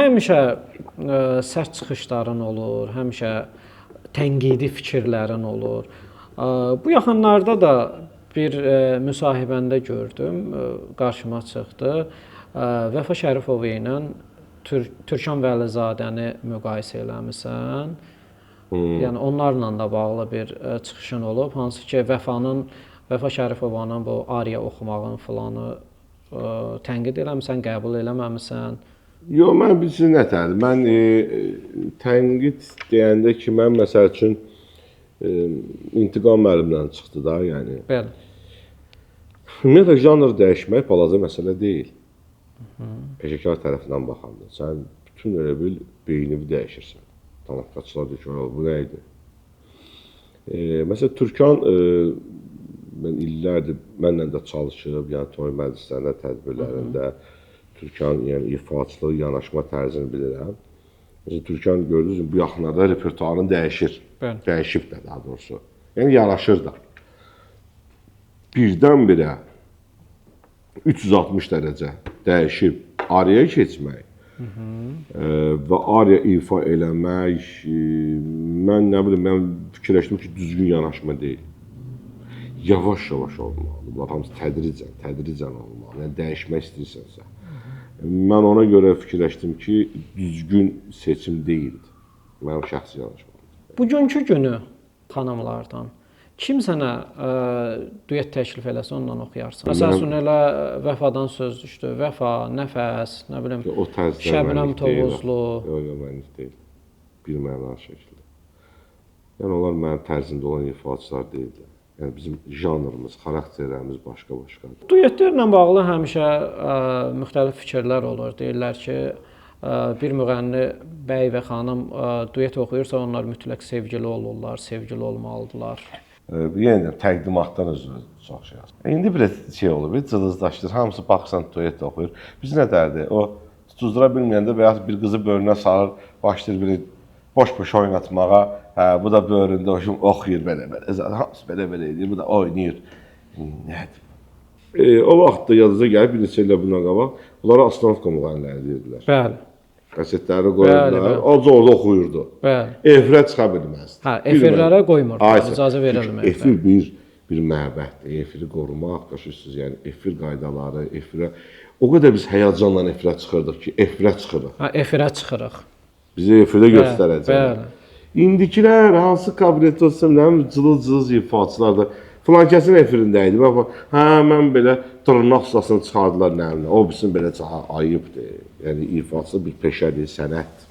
həmişə sərt çıxışların olur, həmişə tənqidi fikirlərin olur. Bu yaxınlarda da bir müsahibəndə gördüm, qarşıma çıxdı. Vəfa Şərifova ilə Türkan Vəlizadəni müqayisə eləmisən. Yəni onlarla da bağlı bir çıxışın olub, hansı ki Vəfa Şərifovanın bu ariya oxumağın filanı tənqid eləmisən, qəbul eləməmisən? Yox, mən bilirsin nətərdir. Mən tənqid deyəndə ki, mən məsəl üçün İntiqam müəllimdən çıxdı da, yəni. Bəli. Ümumiyyətlə, janr dəyişmək balaca məsələ deyil. Peşəkar tərəfindən baxanda. Sən bütün elə bil beynini dəyişirsən. Tamaşaçılar deyir ki, bu nə idi? Məsələn, Türkan mən illərdir mənlə də çalışıb, yəni toy məclislərində, tədbirlərində Türkan, yəni ifaçılığı, yanaşma tərzini bilirəm. Məsələn, Türkan gördünüz, bu yaxınlarda repertuarını dəyişir. Dəyişib də daha doğrusu. Yəni yanaşır da. Birdən-birə 360 dərəcə dəyişib ariyaya keçmək və ariya ifa eləmək, mən nə bilim, mən fikirləşdim ki, düzgün yanaşma deyil. Yavaş-yavaş olmalı. Bunlar hamısı tədricən olmalı. Yəni dəyişmək istəyirsənsə. Mən ona görə fikirləşdim ki, düzgün seçim deyildi. Mənim şəxsi yanaşmam. Bugünkü günü xanımlardan kim sənə duet təklif eləsə ondan oxuyarsan? Məsələn, elə Vəfadan söz düşdü. Vəfa, Nəfəs, nə bilim, Şəbnəm Tovuzlu. Yox, mənlik deyil. Bir mənalı şəkildə. Yəni, onlar mənim tərzimdə olan ifaçılar deyildir. Yəni, bizim janrımız, xarakterlərimiz başqa-başqadır. Duetlərlə bağlı həmişə müxtəlif fikirlər olur. Deyirlər ki, bir müğənni bəy və xanım duet oxuyursa, onlar mütləq sevgili olurlar, sevgili olmalıdırlar. Yenə təqdimatdan özü çox şey yazır. İndi bir şey olur, bir cılızlaşdır, hamısı baxsan duet oxuyur. Biz nə dərdi? O tutuzdura bilməyəndə bəyaz bir qızı bölünə salır, başlayır bir boş-boş oynatmağa. Hə, bu da bölündə oxuyur belə-belə. Hamısı belə-belə edir, bu da oynayır. Nədir? O vaxtda yadınıza gəlib, bir neçə ilə bundan qabaq, bunlara Astanovka müğənniləri deyirdilər. Bəli. Kasetləri qoyurdular, azca orada oxuyurdu. Bəli. Efirə çıxa bilməzdi. Hə, efirlərə qoymurdu, icazə verilmirdi. Efir bir məbəddir, efiri qorumaq, başlayırsınız, yəni efir qaydaları, efirə... O qədər biz həyəcanla efirə çıxırdıq ki, efirə çıxırıq. Hə, efirə çıxırıq. Bizi efirdə göstərəcək. İndikilər, hansı kabinetdə olsa, cılız-cılız ifaçılar da, filan kəsin efirində idi. Hə, mən belə tırnaq ustasını çıxardılar nəminə. O bilsin belə ayıbdır. Yəni, ifaçı bir peşədir, sənət.